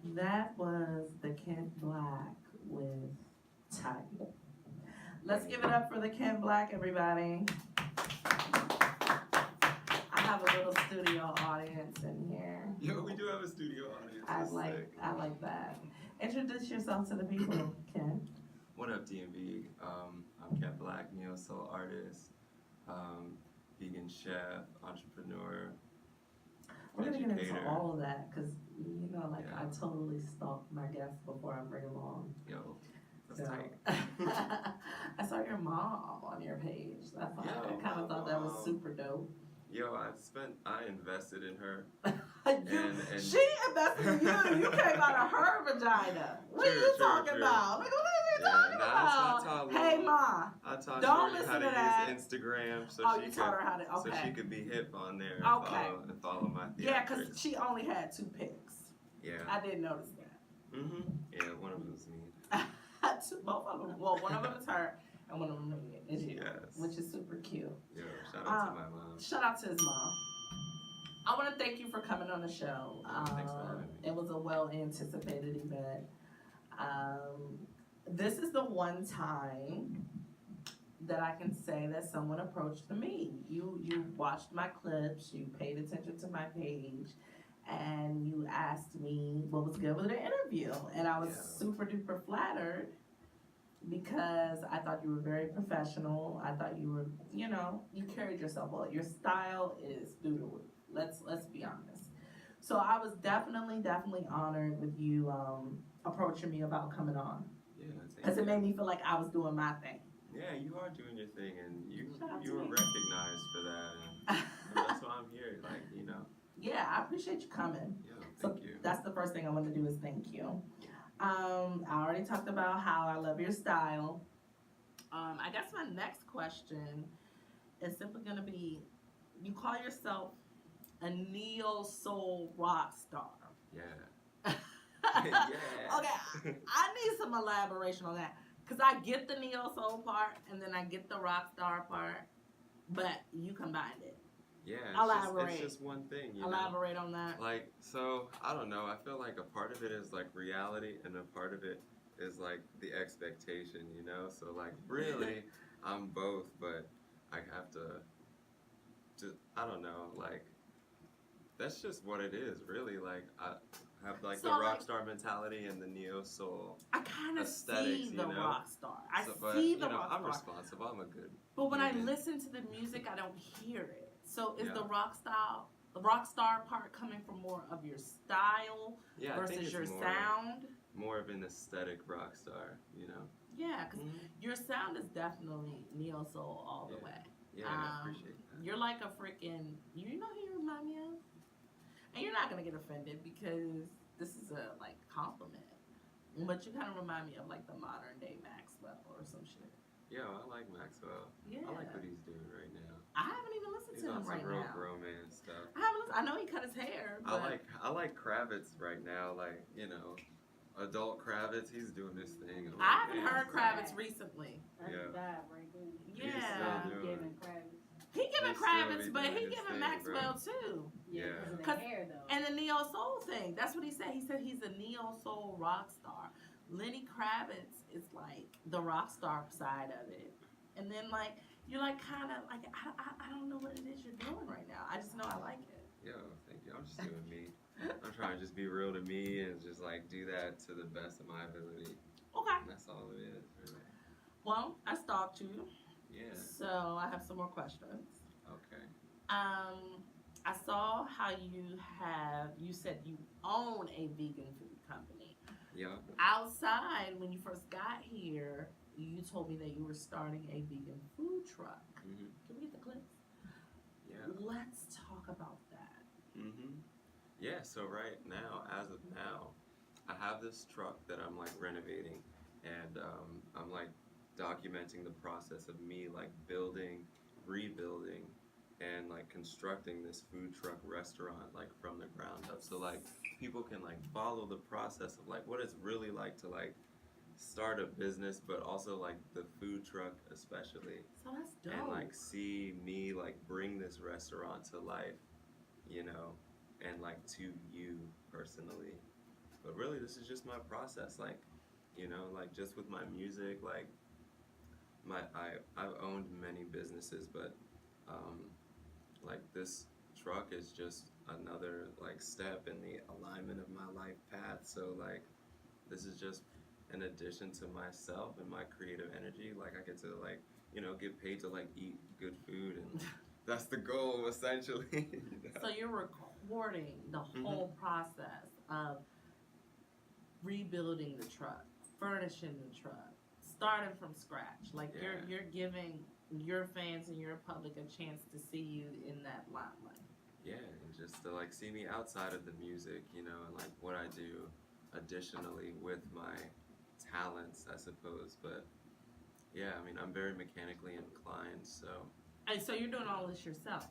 That was the Kent Black with Tight. Let's give it up for the Kent Black, everybody. I have a little studio audience in here. Yo, we do have a studio audience. I That's like sick. I like that. Introduce yourself to the people, Ken. What up, DMV? I'm Cat Black, neo soul artist, um, vegan chef, entrepreneur, We're gonna get into educator. all of that because you know, like Yeah. I totally stalk my guests before I bring them on. Yo, that's So tight. I saw your mom on your page. That's why Yo, I kind my of thought that was mom. super dope. Yo, I invested in her. You, And she invested in you. You came out of her vagina. What are True, you true, talking true. about? Like, what are you Yeah, talking nah, about? I taught Hey, Lil- ma. I taught Don't Shorty listen how to to that. use Instagram so Oh, she you could taught her how to. so Okay. she could be hip on there and Okay. follow my Yeah, theatrics. because she only had 2 pics. Yeah. I didn't notice that. Yeah, one of them is me. Both of them. Well, one of them is her, and one of them is you, Yes. which is super cute. Yo, shout out to my mom. Shout out to his mom. I want to thank you for coming on the show. Thanks for having me. It was a well anticipated event. This is the one time that I can say that someone approached me. You watched my clips, you paid attention to my page, and you asked me what was good with the interview, and I was Yeah. super duper flattered because I thought you were very professional. I thought you were, you carried yourself well. Your style is through the roof. Let's be honest. So I was definitely honored with you approaching me about coming on Yeah, because it made me feel like I was doing my thing. Yeah, you are doing your thing, and Shout out you to were me. recognized for that, and that's why I'm here. Like, Yeah, I appreciate you coming. yeah, So thank you. that's the first thing I want to do is thank you. I already talked about how I love your style. I guess my next question is simply going to be: you call yourself a neo soul rock star. Yeah. Yeah. Yeah. Okay, I need some elaboration on that because I get the neo soul part and then I get the rock star part, but you combined it. Yeah, Elaborate. it's just one thing, Elaborate on that. Like, so, I don't know, I feel like a part of it is, like, reality, and a part of it is, like, the expectation, So, like, really, I'm both, but I have to, I don't know, like, that's just what it is, really. Like, I have, like, So, the rock like, star mentality and the neo-soul. I kind of Aesthetics, see the you know? rock star. I But, see the rock I'm star. responsible, I'm a good But when I human. listen to the music, I don't hear it. So is Yeah. the rock star part coming from more of your style Yeah, I think versus it's your more, sound? more of an aesthetic rock star, Yeah, because Mhm. your sound is definitely neo soul all the Yeah. way. Yeah, I appreciate that. You're like a freaking. You know who you remind me of? And you're not gonna get offended because this is a compliment. But you kind of remind me of like the modern day Maxwell or some shit. Yo, I like Maxwell. Yeah. I like what he's doing right now. I haven't even listened He's to on him some right real now. grown man stuff. I haven't listened. I know he cut his hair. But I like Kravitz right now. Like, adult Kravitz. He's doing his thing. I'm I like, haven't man, heard it's Kravitz recently. That's Yeah. a vibe right there. He's Yeah. still doing Giving Kravitz. He giving He's still Kravitz, be but doing he his giving thing, Maxwell bro. too. Yeah, Yeah. because of the 'Cause- hair though. And the neo soul thing. That's what he said. He said he's a neo soul rock star. Lenny Kravitz is like the rock star side of it. And then you're kind of like I don't know what it is you're doing right now. I just know I like it. Yo, thank you. I'm just doing me. I'm trying to just be real to me and just like do that to the best of my ability. Okay. And that's all it is, really. Well, I stalked you, Yeah. so I have some more questions. Okay. I saw how you said you own a vegan food company. Yeah. Outside, when you first got here, you told me that you were starting a vegan food truck. Mhm. Can we get the clips? Yeah. Let's talk about that. Yeah, so right now, as of now, I have this truck that I'm like renovating, and I'm like documenting the process of me like building, rebuilding, and like constructing this food truck restaurant like from the ground up. So like people can like follow the process of like what it's really like to like start a business, but also like the food truck especially, So that's dope. and like see me like bring this restaurant to life, and like to you personally. But really, this is just my process. Like, like just with my music, like I've owned many businesses, but um, like this truck is just another like step in the alignment of my life path. So like this is just an addition to myself and my creative energy. Like I get to like get paid to like eat good food, and that's the goal essentially. So you're recording the whole process of rebuilding the truck, furnishing the truck, starting from scratch. Like you're giving your fans and your public a chance to see you in that limelight. Yeah, and just to like see me outside of the music, and like what I do additionally with my talents, I suppose. But yeah, I mean, I'm very mechanically inclined, so. And so you're doing all this yourself?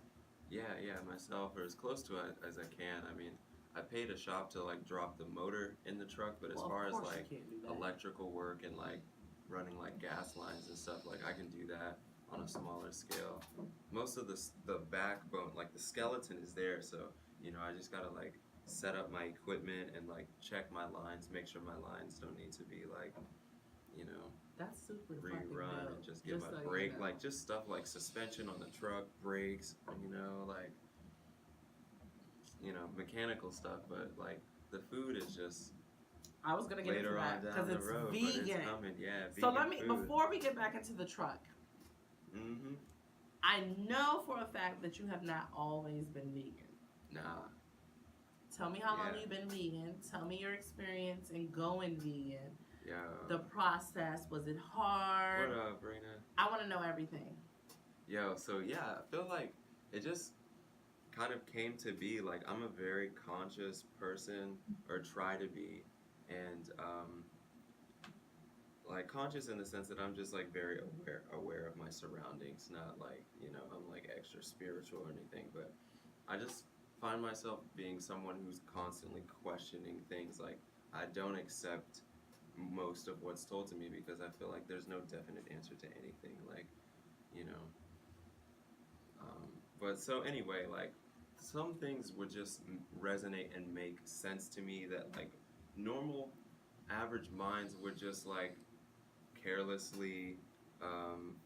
Yeah, myself, or as close to it as I can. I mean, I paid a shop to like drop the motor in the truck, but as far as like electrical work and like running like gas lines and stuff, like I can do that on a smaller scale. Most of the backbone, like the skeleton is there, so I just gotta like set up my equipment and like check my lines, make sure my lines don't need to be like, that's super rerun, and just get my brake, like just stuff like suspension on the truck, brakes, like mechanical stuff. But like the food is just I was gonna get later into that because it's road, vegan. But it's coming, yeah. So let me before we get back into the truck. I know for a fact that you have not always been vegan. Nah. Tell me how long you've been vegan. Tell me your experience in going vegan. Yeah. The process, was it hard? What up, Brina? I want to know everything. Yo, so yeah, I feel like it just kind of came to be. Like I'm a very conscious person, or try to be, and like conscious in the sense that I'm just like very aware of my surroundings. Not like I'm like extra spiritual or anything, but I just find myself being someone who's constantly questioning things. Like I don't accept most of what's told to me because I feel like there's no definite answer to anything, like but so anyway, like some things would just resonate and make sense to me that like normal average minds would just like carelessly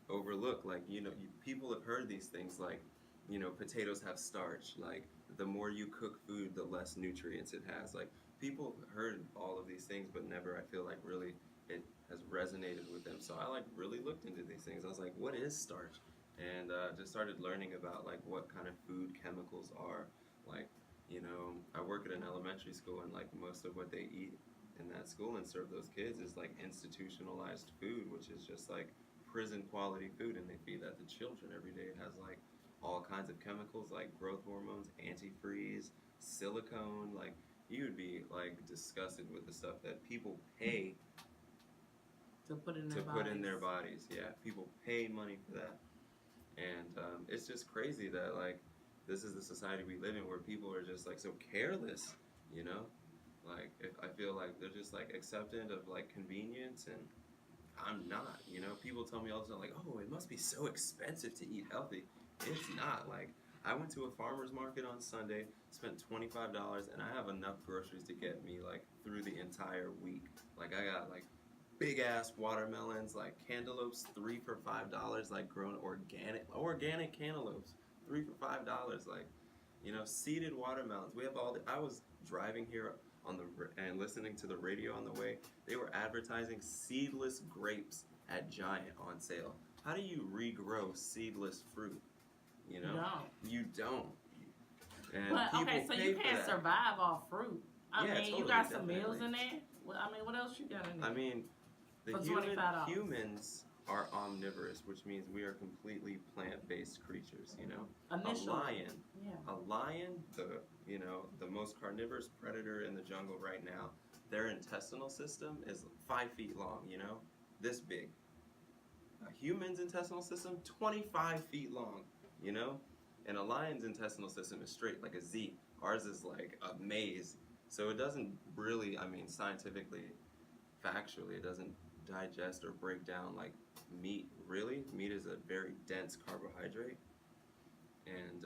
overlook. Like people have heard these things like potatoes have starch, like the more you cook food the less nutrients it has. Like people heard all of these things, but never, I feel like, really it has resonated with them. So I like really looked into these things. I was like, what is starch? And just started learning about like what kind of food chemicals are. Like, I work at an elementary school, and like most of what they eat in that school and serve those kids is like institutionalized food, which is just like prison quality food, and they feed that to children every day. It has like all kinds of chemicals like growth hormones, antifreeze, silicone. Like you would be like disgusted with the stuff that people pay to put in their bodies. Yeah, people pay money for that, and it's just crazy that like this is the society we live in, where people are just like so careless. Like if I feel like they're just like acceptant of like convenience, and I'm not. People tell me all the time like, oh, it must be so expensive to eat healthy. It's not. Like I went to a farmer's market on Sunday, spent $25, and I have enough groceries to get me like through the entire week. Like I got like big ass watermelons, like cantaloupes, 3 for $5, like grown organic cantaloupes, 3 for $5, like seeded watermelons. We have all I was driving here and listening to the radio on the way. They were advertising seedless grapes at Giant on sale. How do you regrow seedless fruit? No. You don't. And but okay, so you can't survive off fruit. I mean, totally, you got some definitely. meals in there. Well, I mean, what else you got in there? I mean, the $25. humans are omnivorous, which means we are completely plant-based creatures. Initially. A lion, the most carnivorous predator in the jungle right now. Their intestinal system is 5 feet long. This big. A human's intestinal system, 25 feet long. And a lion's intestinal system is straight like a Z. Ours is like a maze. So it doesn't really, I mean, scientifically, factually, it doesn't digest or break down like meat, really. Meat is a very dense carbohydrate. And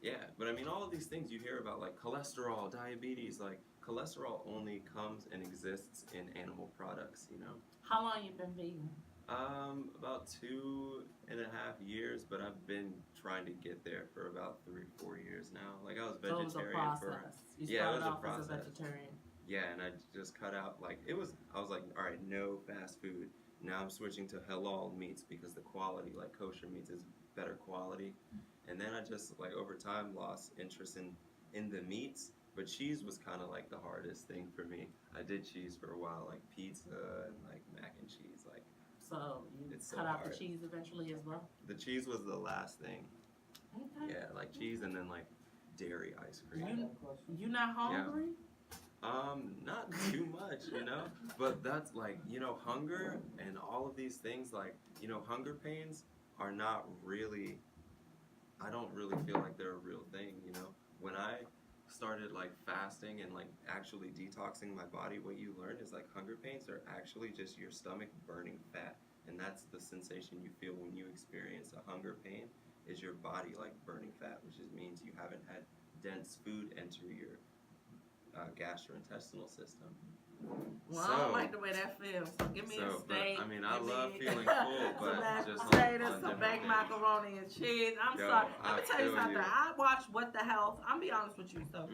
Yeah, but I mean, all of these things you hear about, like cholesterol, diabetes, like cholesterol only comes and exists in animal products, you know? How long you been vegan? About 2.5 years, but I've been trying to get there for about 3, 4 years now. Like I was So it was a vegetarian for, process. You yeah, it started was a off as a process. vegetarian. Yeah, and I just cut out like I was like, all right, no fast food. Now I'm switching to halal meats because the quality, like kosher meats, is better quality. And then I just like over time lost interest in the meats. But cheese was kind of like the hardest thing for me. I did cheese for a while, like pizza and like mac and cheese. Like So you it's so cut out hard. the cheese eventually as well? The cheese was the last thing. Okay. Yeah, like cheese and then like dairy ice cream. You not hungry? Not too much, you know? But that's like, you know, hunger and all of these things, like, you know, hunger pains are not really, I don't really feel like they're a real thing, you know? When I started like fasting and like actually detoxing my body, what you learn is like hunger pains are actually just your stomach burning fat. And that's the sensation you feel when you experience a hunger pain, is your body like burning fat, which just means you haven't had dense food enter your gastrointestinal system. Well, I don't like the way that feels. So give me a steak. But, I mean, I give love me feeling full, some but mashed just potatoes, on some different baked days. macaroni and cheese. I'm Yo, sorry. Let I me tell you feel something. you. I watched What the Health. I'm be honest with you. So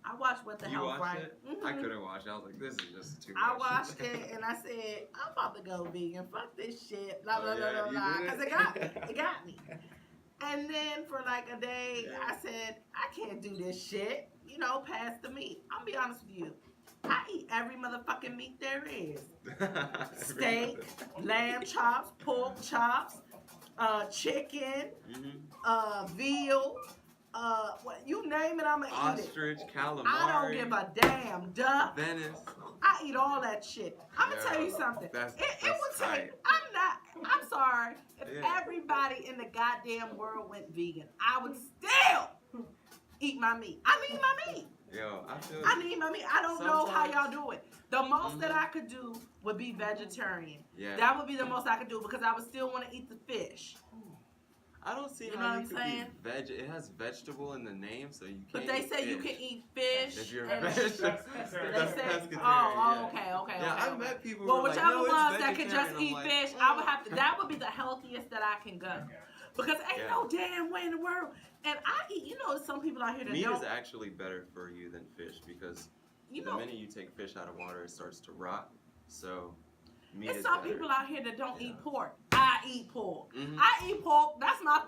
I watched What the You Health, watched right? it? Mhm. I couldn't watch it. I was like, this is just too much. I watched it and I said, I'm about to go vegan. Fuck this shit. Blah, blah, Oh, blah, yeah? blah, You blah. did it? Because it got me. It got me. And then for like a day, Yeah. I said, I can't do this shit. You know, pass the meat. I'll be honest with you. I eat every motherfucking meat there is. Steak, lamb chops, pork chops, chicken, veal, what you name it, I'ma eat it. Ostrich, calamari. I don't give a damn. Duck. Venice. I eat all that shit. I'm gonna tell you Yo, something. that's It would take. tight. I'm sorry. If Yeah. everybody in the goddamn world went vegan, I would still eat my meat. I need my meat. Yo, I feel I need my meat. I don't know how Sometimes- y'all do it. The most that I could do would be vegetarian. Yeah. That would be the most I could do because I would still want to eat the fish. I don't see You know how what you I'm could saying? be veg. It has vegetable in the name, so you can't. But they eat say you fish. can eat fish. If you're and veg. they That's say, pescatarian, oh, yeah. okay. Yeah, okay. I've met people Well, who are like, whichever no, it's ones that can just vegetarian. I'm eat like, fish, I would have to. That would be the healthiest that I can go, because ain't Yeah. no damn way in the world. And I eat. You know, some people out here that Meat don't. is actually better for you than fish because You the know, minute you take fish out of water, it starts to rot. So meat it's is some better. people out here that don't Yeah. eat pork. I eat pork. Mhm. I eat pork. That's my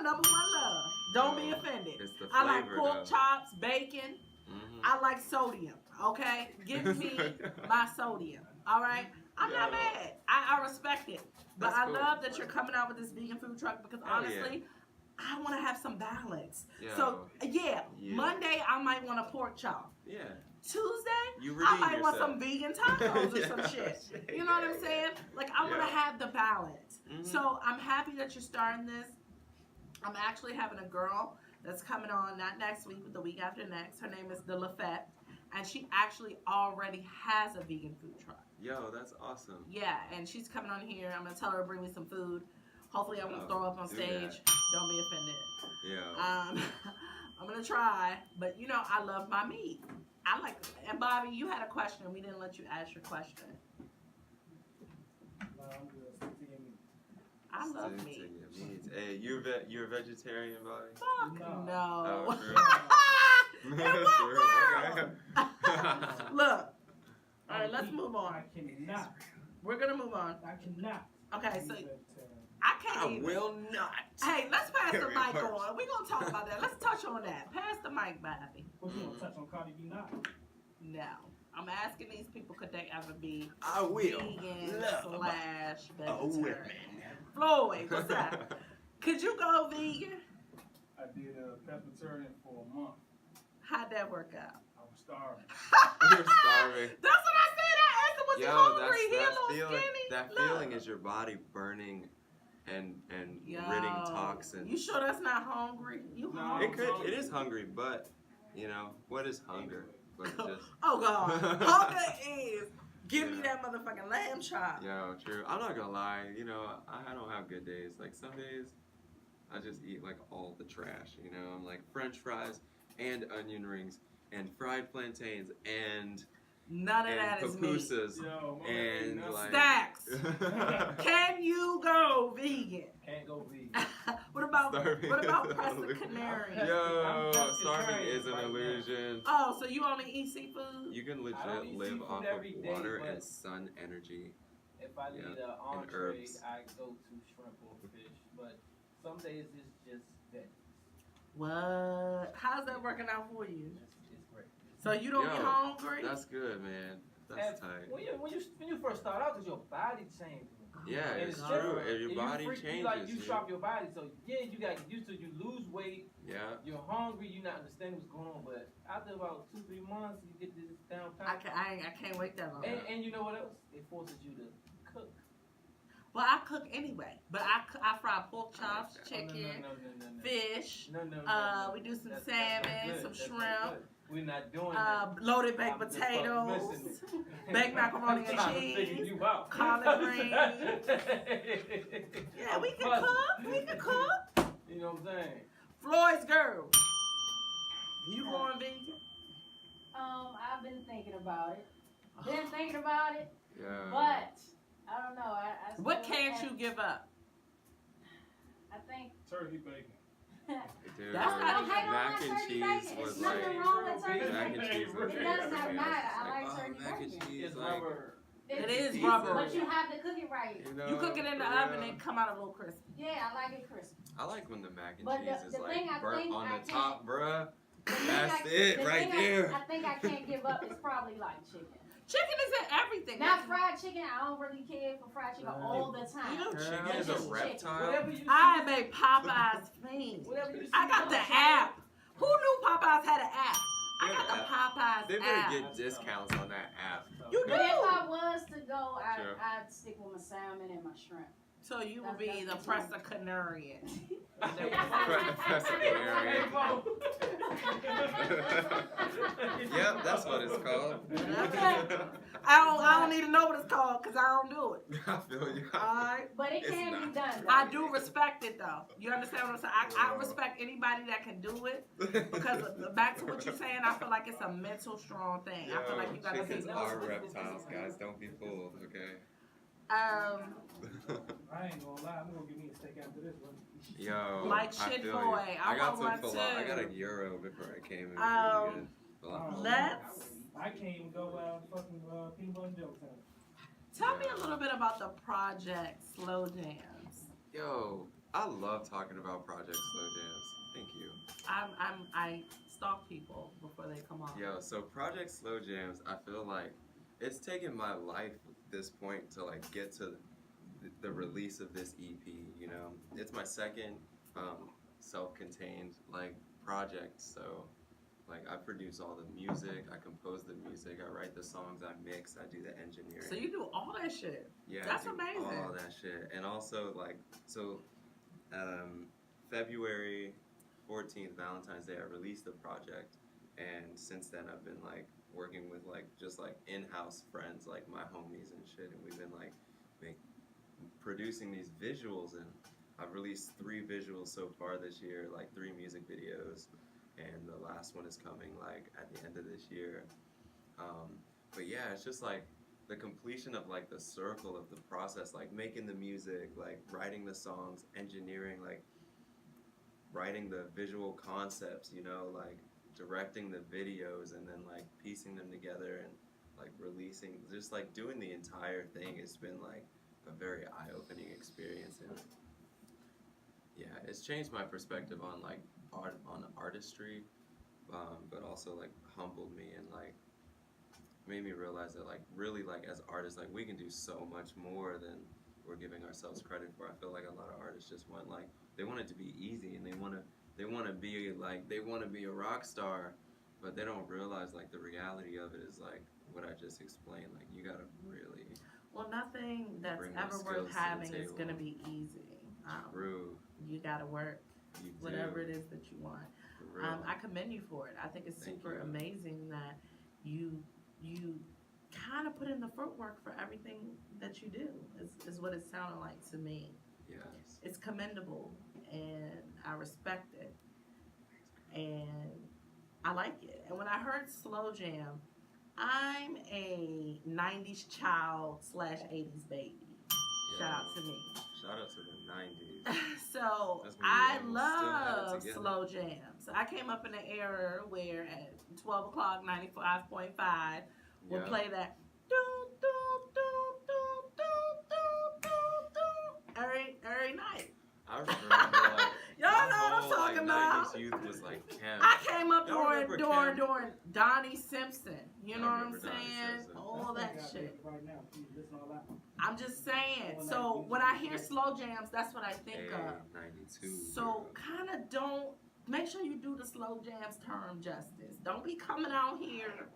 number one love. Don't be Yo, offended. It's the I like flavor, pork though. chops, bacon. Mhm. I like sodium. Okay, give me my sodium. All right, I'm not Yo. mad. I respect it, but That's I cool. love that you're coming out with this vegan food truck because Hell yeah. honestly, I want to have some balance. Yo. So yeah, Yeah. Monday I might want a pork chop. Yeah. Tuesday You I redeem might want yourself. some vegan tacos or Yeah. some shit. You know what I'm saying? Like I want to Yeah. have the balance. Mhm. So I'm happy that you're starting this. I'm actually having a girl that's coming on not next week but the week after next. Her name is DeLafette, and she actually already has a vegan food truck. Yo, that's awesome. Yeah, and she's coming on here. I'm gonna tell her to bring me some food. Hopefully I won't Oh, throw up on do stage. Don't be offended. Yo. I'm gonna try, but you know I love my meat. I like, and Bobby, you had a question. We didn't let you ask your question. No, I'm good. Stick to your meat. I love Stick meat. to your meat. Hey, you're a vegetarian, Bobby? Fuck no. Oh, true. In what world? Look. All right, let's move on. I cannot. We're gonna move on. I cannot. Okay, be so vegetarian. I can't I even. will not. Hey, let's pass the Very mic much. on. We're gonna talk about that. Let's touch on that. Pass the mic, Bobby. What you gonna touch on Cardi B now? No. I'm asking these people, could they ever be I will vegan love slash a woman. vegetarian? Floyd, what's that? Could you go vegan? I did a pescatarian for a month. How'd that work out? I was starving. You're starving. That's what I said. I asked him, was he Yo, hungry? He a that little feeling. skinny. That Look. feeling is your body burning and Yo, ridding toxins. You sure that's not hungry? You No. hungry? It could. It is hungry, but you know what is hunger? But it just. Oh God, hunger is give me Yeah. that motherfucking lamb chop. Yo, true. I'm not gonna lie. You know, I don't have good days. Like some days, I just eat like all the trash, you know. I'm like French fries and onion rings and fried plantains and None of that is meat. pupusas Yo, and like Stacks. Can you go vegan? Can't go vegan. What about Starving what about is an pressed illusion. canary? Yo, I'm starving is an right now. illusion. Oh, so you only eat seafood? You can I don't legit eat live seafood off every of day, water but- and sun energy. If I Yeah, need an and entree, herbs. I go to shrimp or fish. But some days it's just veggies. What? How's that working out for you? It's great. So you don't get Yo, hungry? That's good, man. That's tight. When you first start out, 'cause your body changes. Yeah, And it's God. true. different. And your And body you freak, changes. You like you dude. shop your body, so yeah, you got to get used to it. You lose weight, Yeah. you're hungry, you not understanding what's going on. But after about 2-3 months, you get this down pat. I can't wait that long. And you know what else? It forces you to cook. Well, I cook anyway, but I fry pork chops, that. chicken, No. fish. No. We do some That's salmon, not good. some That's not shrimp, good. We're not doing that. loaded baked I'm just fucking potatoes, missing it. baked macaroni I'm and trying to figure cheese, you out. collard greens. Yeah, we can Puzzle. cook. We can cook. You know what I'm saying? Floyd's girl. You going vegan? I've been thinking about it. Yeah. But I don't know. I What still can't have- you give up? I think Turkey bacon. Dude, That's not mac even- and I don't hate on cheese my turkey was bacon. like There's nothing wrong with turkey mac and bacon. cheese. was It my does not favorite. matter. I Like, like turkey mac and bacon. cheese, It's like, rubber. It is pizza. rubber. But you have to cook it right. you know, You cook it in the for oven real. and come out a little crispy. Yeah, I like it crispy. I like when the mac and But cheese the is thing like I burnt think on I the top, bruh. The thing That's I- it the right thing there. I think I can't give up is probably like chicken. Chicken is in everything. Not fried chicken. I don't really care for fried chicken all the time. You know, Girl. chicken is a Just chicken. reptile. Whatever you I make Popeyes fiend. Whatever you see I got on the channel. app. Who knew Popeyes had an app? I got the Yeah. Popeyes They better app. get discounts on that app. You But do. if I was to go, Sure. I'd stick with my salmon and my shrimp. So you would That's- be the that's Pressa Canarian. Yep, that's what it's called. I don't need to know what it's called because I don't do it. I feel you. Alright. But it It's can be not. done. I do respect it though. You understand what I'm saying? I respect anybody that can do it because back to what you're saying, I feel like it's a mental strong thing. I feel like you gotta chickens be. are reptiles, guys. Don't be fooled, okay? I ain't gonna lie. I'm gonna give me a steak after this one. Yo, Like I shit feel boy. you. I got want some one falafel. I got too. a gyro before I came in. Um, Falafel. let's I can't even go fucking peanut butter and jelly sandwich. tell me a little bit about the project Slow Jams. Yo, I love talking about Project Slow Jams. Thank you. I stalk people before they come on. Yo, so Project Slow Jams, I feel like it's taken my life at this point to like get to the release of this EP. You know, it's my second self-contained like project. So like I produce all the music, I compose the music, I write the songs, I mix, I do the engineering. So you do all that shit. Yeah, That's I do amazing. all that shit. And also, like, so, February 14th, Valentine's Day, I released the project. And since then, I've been, like, working with, like, just, like, in-house friends, like, my homies and shit. And we've been, like, producing these visuals. And I've released 3 visuals so far this year, like, 3 music videos. And the last one is coming, like, at the end of this year. But yeah, it's just, like, the completion of like the circle of the process, like making the music, like writing the songs, engineering, like writing the visual concepts, you know, like directing the videos and then like piecing them together and like releasing, just like doing the entire thing has been like a very eye-opening experience. And yeah, it's changed my perspective on like on artistry, but also like humbled me and like made me realize that like really like as artists, like we can do so much more than we're giving ourselves credit for. I feel like a lot of artists just want like, they want it to be easy and they want to be like, they want to be a rock star, but they don't realize like the reality of it is like what I just explained. Like you gotta really Well, nothing that's Bring those ever skills worth to the having is table. gonna be easy. True. You gotta work You whatever do, it is that you want. for real. I commend you for it. I think it's Thank super you. amazing that you kind of put in the footwork for everything that you do. Is what it sounded like to me. Yes. It's commendable, and I respect it, and I like it. And when I heard slow jam, I'm a '90s child / '80s baby. Shout out to me. Shout out to the 90s. So That's when we I almost still had it love together. slow jams. I came up in an era where at 12 o'clock, 95.5 would Yeah. play that doom, doom, doom, doom, doom, doom, doom, doom, every night. I remember like Y'all my know what I'm whole, talking like, about. 90s youth was like Kim. I came up Y'all remember Kim? during Donnie Simpson. You I know what I'm remember Donnie saying? Simpson. All that That's shit. right now. You listen to all that. I'm just saying. So when I hear slow jams, that's what I think of. 92. So kind of don't make sure you do the slow jams term justice. Don't be coming out here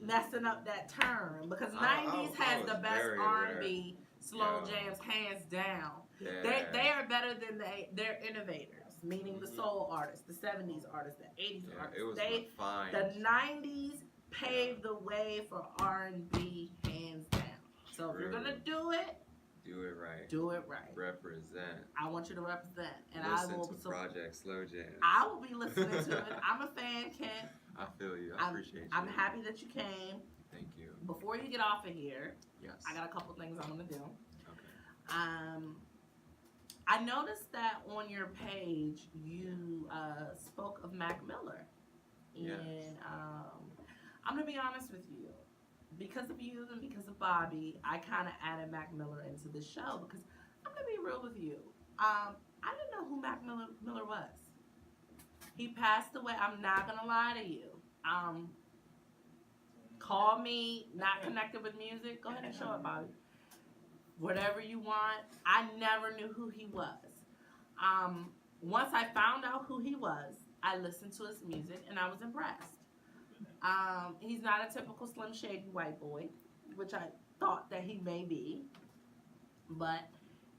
messing up that term because I 90s has was the best very R&B slow Yeah. jams hands down. Yeah. They are better than they're innovators, meaning the Mhm. soul artists, the 70s artists, the 80s Yeah, artists. it was They fine. the 90s paved the way for R&B hands down. So if you're True. gonna do it, Do it right. do it right. Represent. I want you to represent, and Listen I will. to Project Slow Jam. I will be listening to it. I'm a fan, Kent. I feel you. I appreciate you. I'm happy that you came. Thank you. Before you get off of here, Yes. I got a couple things I'm gonna do. Okay. I noticed that on your page you spoke of Mac Miller, Yes. and I'm gonna be honest with you. Because of you and because of Bobby, I kind of added Mac Miller into the show because I'm gonna be real with you. I didn't know who Mac Miller was. He passed away. I'm not gonna lie to you. Call me not connected with music. Go ahead and show it, Bobby. Whatever you want. I never knew who he was. Once I found out who he was, I listened to his music and I was impressed. He's not a typical Slim Shady white boy, which I thought that he may be, but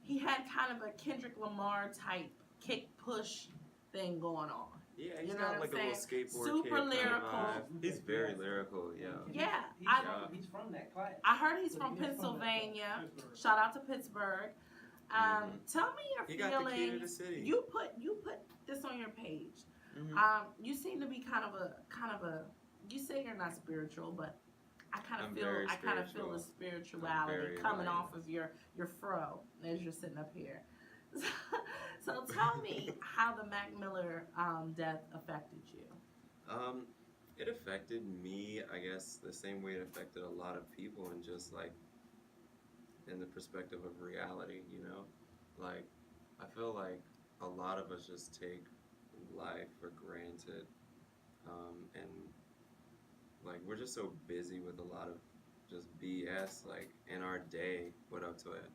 he had kind of a Kendrick Lamar type kick push thing going on. Yeah, he's You know got what like I'm a little saying? skateboard Super kid kind of lyrical. vibe. He's very lyrical, yeah. Yeah, He's from that class. I heard he's from He's from Pennsylvania. Pittsburgh. Shout out to Pittsburgh. Tell me your He got the key to the feelings. city. You put this on your page. Mhm. You seem to be kind of a. You say you're not spiritual, but I kind I'm of feel very the spiritual. spirituality very coming enlightened. off of your fro as you're sitting up here. So tell me how the Mac Miller death affected you. It affected me, I guess, the same way it affected a lot of people, and just like in the perspective of reality, you know? Like, I feel like a lot of us just take life for granted, and like we're just so busy with a lot of just BS, like in our day, put up to it,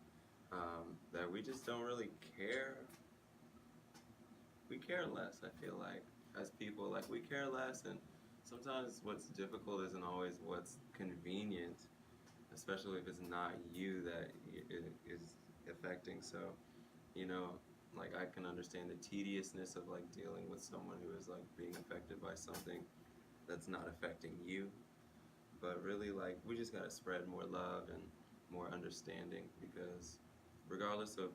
that we just don't really care. We care less, I feel like, as people. Like, we care less, and sometimes what's difficult isn't always what's convenient, especially if it's not you that it is affecting. So, you know, like, I can understand the tediousness of like dealing with someone who is like being affected by something that's not affecting you. But really, like, we just gotta spread more love and more understanding, because regardless of,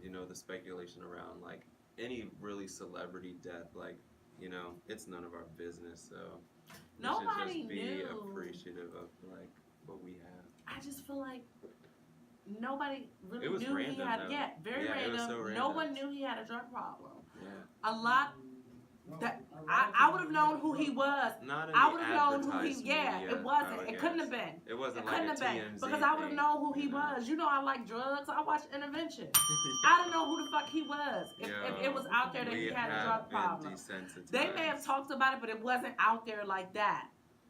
you know, the speculation around like any really celebrity death, like, you know, it's none of our business. So we should Nobody just be knew. appreciative of like what we have. I just feel like nobody really It was knew he random, had. though. Yeah, very Yeah, it random. was so No random. one knew he had a drug problem. Yeah. A lot. That I would have known who he was. Not in I the would have known who he. advertised Yeah, media, it wasn't. I It would couldn't guess. have been. It wasn't It like couldn't a have been TMZ because I would have thing, known who he you know? was. You know, I like drugs. I watched Intervention. I didn't know who the fuck he was. If it was out there that he We had a have drug been problem, desensitized. they may have talked about it, but it wasn't out there like that.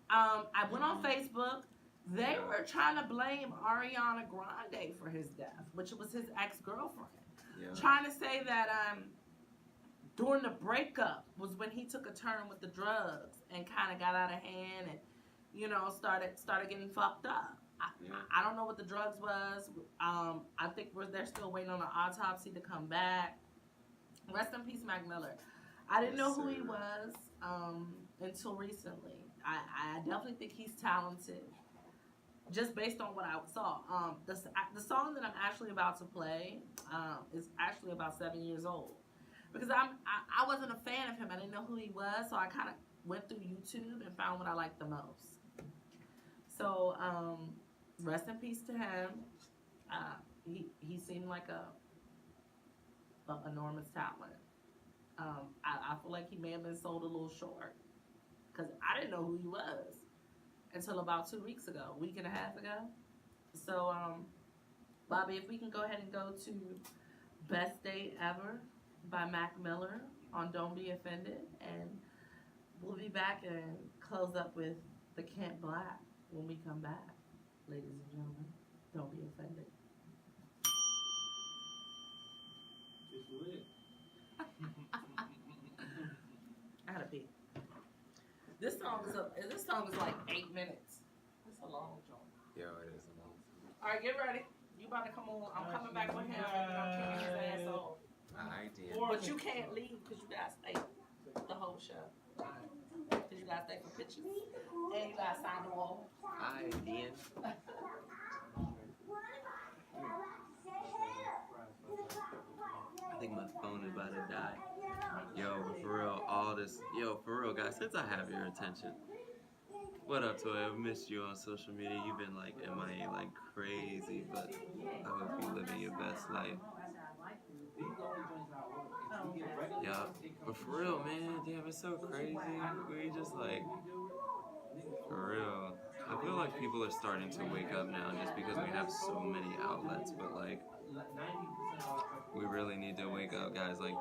I went on Facebook. They Yeah. were trying to blame Ariana Grande for his death, which was his ex-girlfriend. Yeah. Trying to say that during the breakup was when he took a turn with the drugs and kind of got out of hand and, you know, started getting fucked up. Yeah. I don't know what the drugs was. I think they're still waiting on an autopsy to come back. Rest in peace, Mac Miller. I didn't know Yes, who he sir. was until recently. I definitely think he's talented. just based on what I saw. The song that I'm actually about to play is actually about 7 years old because I wasn't a fan of him. I didn't know who he was, so I kind of went through YouTube and found what I liked the most. So rest in peace to him. He seemed like a enormous talent. I feel like he may have been sold a little short because I didn't know who he was until about 2 weeks ago, a week and a half ago. So, Bobby, if we can go ahead and go to Best Day Ever by Mac Miller on Don't Be Offended, and we'll be back and close up with the Kent Black when we come back. Ladies and gentlemen, don't be offended. It's lit. I had a pee. This song is like 8 minutes. It's a long joint. Yo, it is a long All right, get ready. You about to come on? I'm coming back with him. I'm kicking his ass off. idea. But you can't leave because you gotta stay the whole show. Because you gotta stay for pictures and you gotta sign the wall. Idea. I think my phone is about to die. Yo, but for real, all this. Yo, for real, guys, since I have your attention. What up, Toy? I've missed you on social media. You've been like MIA like crazy, but I hope you're living your best life. Yeah, but for real, man, damn, it's so crazy. We just like, for real. I feel like people are starting to wake up now just because we have so many outlets, but like, we really need to wake up, guys. Like,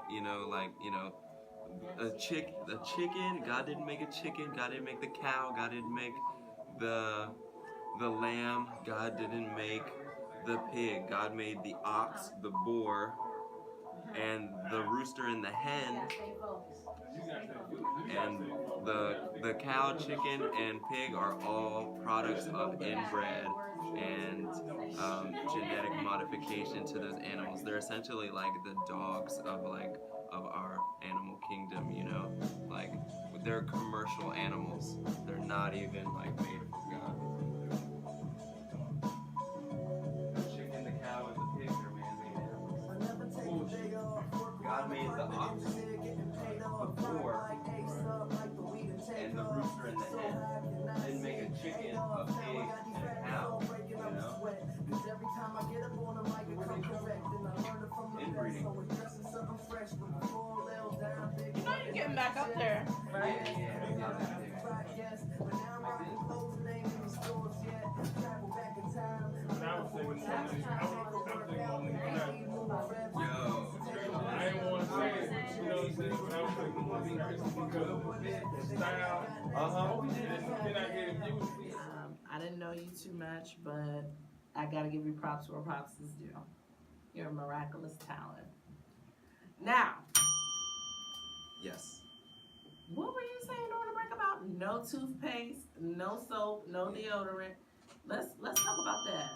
a chicken. God didn't make a chicken. God didn't make the cow. God didn't make the lamb. God didn't make the pig. God made the ox, the boar, and the rooster and the hen. And the cow, chicken, and pig are all products of inbred and genetic modification to those animals. They're essentially like the dogs of our animal kingdom, you know? Like, they're commercial animals. They're not even like made for God. The chicken, the cow, and the pig are man-made animals. God made the ox, the boar, and the rooster and the hen. Didn't make a chicken, a pig, and a cow, you know? Inbreeding. You know you're getting back up there, right? I didn't want to say it, you know what I'm saying? But I was thinking more because of the style. Then I get abused. I didn't know you too much, but I gotta give you props where props is due. You're a miraculous talent. Now, Yes. what were you saying during the break about no toothpaste, no soap, no deodorant? Let's talk about that.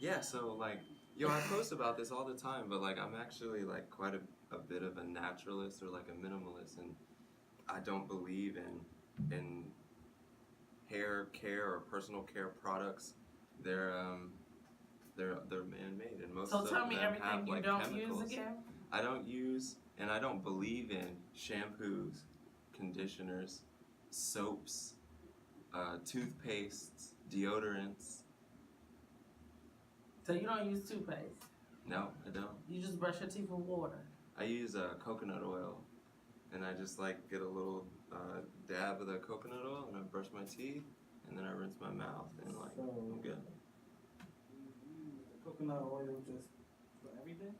Yeah, so like, yo, I post about this all the time, but like, I'm actually like quite a bit of a naturalist or like a minimalist, and I don't believe in hair care or personal care products. They're man-made, and most So of tell me them everything have you like don't chemicals. use again. I don't use, and I don't believe in shampoos, conditioners, soaps, toothpastes, deodorants. So you don't use toothpaste. No, I don't. You just brush your teeth with water. I use coconut oil, and I just like get a little dab of the coconut oil, and I brush my teeth, and then I rinse my mouth, and like, I'm good. Coconut oil just for everything?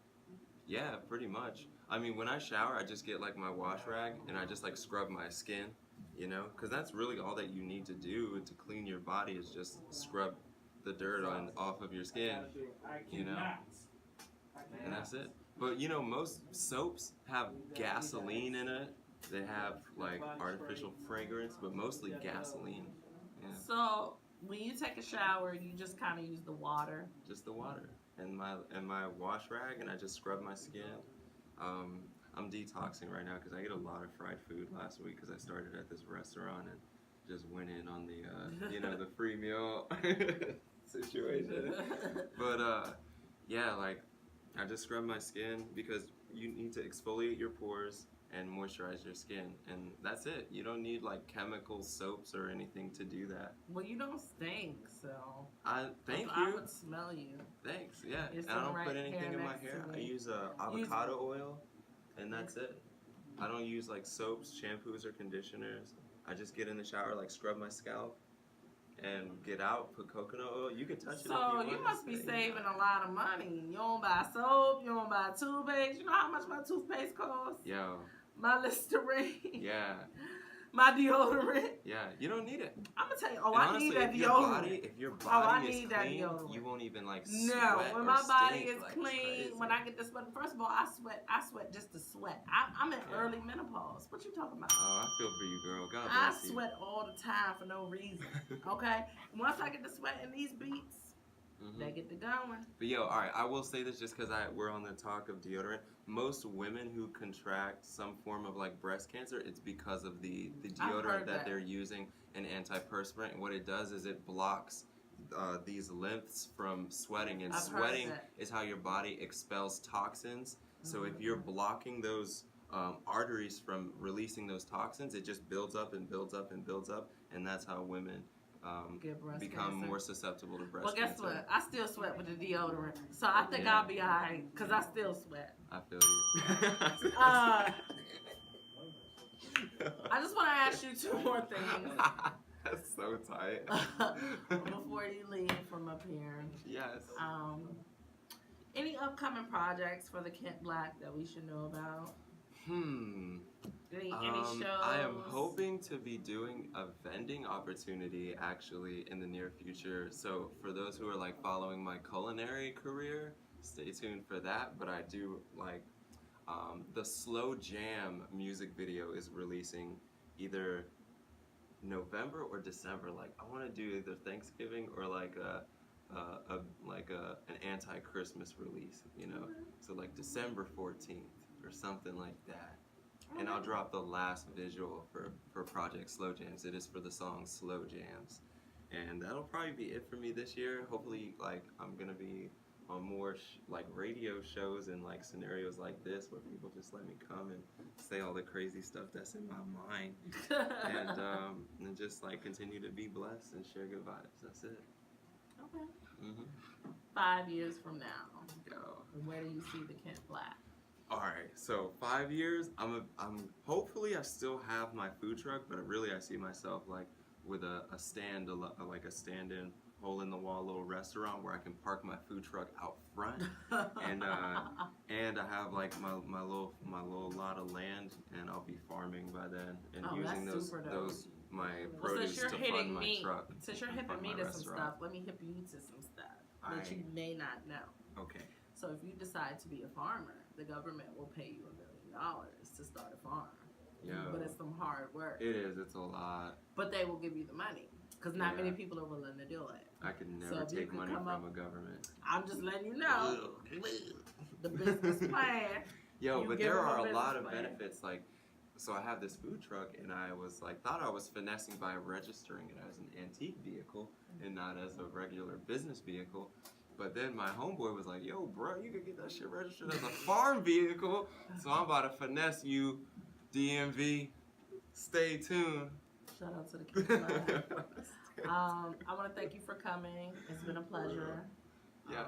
Yeah, pretty much. I mean, when I shower, I just get like my wash rag, and I just like scrub my skin, you know? Because that's really all that you need to do to clean your body is just scrub the dirt off of your skin, you know? And that's it. But you know, most soaps have gasoline in it. They have like artificial fragrance, but mostly gasoline. Yeah. So when you take a shower, you just kind of use the water. Just the water and my wash rag, and I just scrub my skin. I'm detoxing right now because I ate a lot of fried food last week because I started at this restaurant, and just went in on the the free meal situation. But yeah, like I just scrub my skin because you need to exfoliate your pores and moisturize your skin, and that's it. You don't need like chemical soaps or anything to do that. Well, you don't stink, so. Thank I you. would smell you. Thanks. Yeah, You're and I don't sitting put right anything here in my next hair. to I me. use avocado oil, and that's it. I don't use like soaps, shampoos, or conditioners. I just get in the shower, like scrub my scalp, and get out. Put coconut oil. You can touch it. So if you want. you must be It's, saving a lot of money. You don't buy soap, you don't buy toothpaste. You know how much my toothpaste costs? Yo, My Listerine, yeah, my deodorant. yeah. You don't need it. I'm gonna tell you, And I honestly, need that if your deodorant. body I is need that clean, deodorant. you won't even like No, sweat when or my body stink, is like, clean, crazy. when I get this sweat, first of all, I sweat just to sweat. I'm in Yeah. early menopause. What you talking about? Oh, I feel for you, girl. God I bless you. sweat all the time for no reason. Okay? Once I get to sweating these beats, Mhm. they get to going. But yo, all right, I will say this just because we're on the talk of deodorant. Most women who contract some form of like breast cancer, it's because of the I've deodorant heard that that. they're using, an antiperspirant. And what it does is it blocks these lymphs from sweating, and I've heard sweating that. is how your body expels toxins. So if you're blocking those arteries from releasing those toxins, it just builds up and builds up and builds up, and that's how women Get breast become cancer. more susceptible to breast Well, guess cancer. what? I still sweat with the deodorant, so I think Yeah. I'll be alright because I still sweat. I feel you. I just want to ask you two more things That's so tight. before you leave from up here. Yes. Any upcoming projects for the Kent Black that we should know about? Any shows? I am hoping to be doing a vending opportunity actually in the near future. So for those who are like following my culinary career, stay tuned for that. But I do like the Slow Jam music video is releasing either November or December. Like I want to do either Thanksgiving or like an anti-Christmas release, you know. So like December 14th or something like that. And I'll drop the last visual for Project Slow Jams. It is for the song Slow Jams. And that'll probably be it for me this year. Hopefully, like, I'm gonna be on more like radio shows and like scenarios like this where people just let me come and say all the crazy stuff that's in my mind. And just like continue to be blessed and share good vibes. That's it. Okay. Mm-hmm. 5 years from now, Yo. where do you see the Kent Black? All right, so 5 years. I'm hopefully I still have my food truck, but really I see myself like with a stand, like a stand-in, hole-in-the-wall little restaurant where I can park my food truck out front, and I have like my little lot of land, and I'll be farming by then and Oh, using that's super dope. those my Well, produce since you're to hitting fund my me, truck. since you're and hipping fund me my to some restaurant. stuff, let me hip you to some stuff that you may not know. Okay. So if you decide to be a farmer, the government will pay you $1 million to start a farm. Yeah. But it's some hard work. It is. It's a lot. But they will give you the money because not Yeah. many people are willing to do it. I could So never if you take could money come from up- a government. I'm just letting you know the business plan. Yo, You but give there them a are a business lot of plan. benefits. Like, so I have this food truck, and I was like, thought I was finessing by registering it as an antique vehicle and not as a regular business vehicle. But then my homeboy was like, yo, bro, you could get that shit registered as a farm vehicle. So I'm about to finesse you, DMV. Stay tuned. Shout out to the kids. I want to thank you for coming. It's been a pleasure. Yes.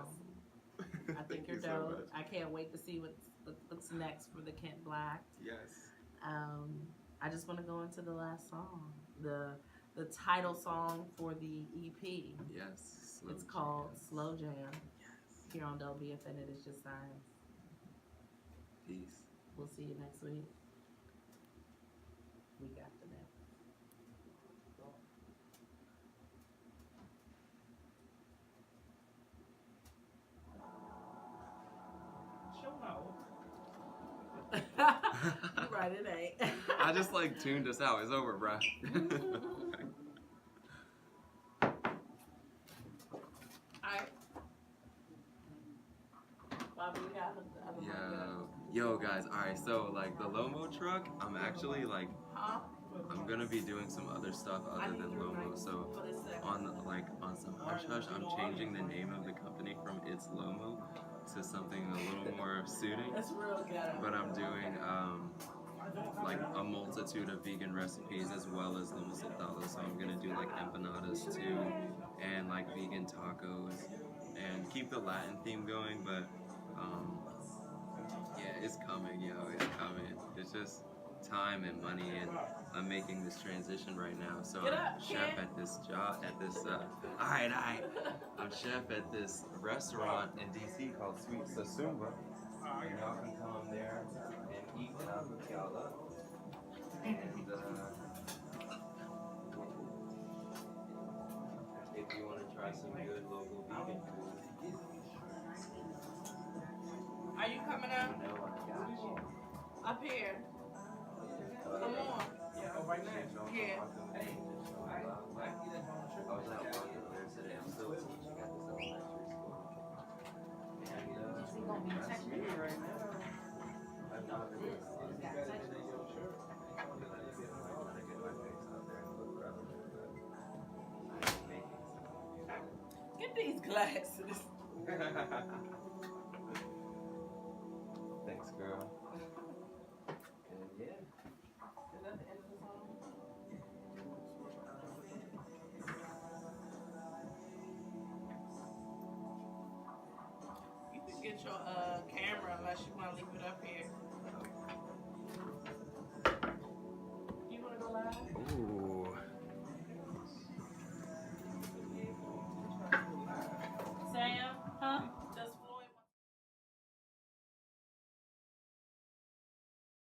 I think Thank you're you so dope. much. I can't wait to see what's next for the Kent Black. Yes. I just want to go into the last song, the title song for the EP. Yes. It's called Slow Jam. Yes. Here on WBFN, it is just science. Peace. We'll see you next week. Week after that. You're right, it ain't. I just like tuned us out. It's over, bruh. Alright. Bobby, you have a Yo, guys. All right. So like the Lomo truck, I'm actually like, Huh? I'm gonna be doing some other stuff other than Lomo. So on some hush hush, I'm changing the name of the company from It's Lomo to something a little more suiting. That's real ghetto. But I'm doing like a multitude of vegan recipes as well as lomo saltado. So I'm gonna do like empanadas too, and like vegan tacos, and keep the Latin theme going. But yeah, it's coming, yo. It's coming. It's just time and money, and I'm making this transition right now. So Get I'm up, chef kid. at this job, at this, alright. I'm chef at this restaurant in DC called Sweet Sasumba. And y'all can come there and eat when I hook y'all up. And, if you want to try some good local vegan food, Are you coming up? you know I got you. Up here. Come on. Oh, right now. Yeah. Hey, I was at work earlier today. I'm still teaching at this elementary school. And Is he gonna be that's texting me me? right now. I'm not really He's got to text me. I feel like if I want to get my face out there and look relevant, but I ain't making Get these glasses. Thanks, girl. And yeah. Is that the end of the song? You can get your camera unless you want to leave it up here. You want to go live? Ooh.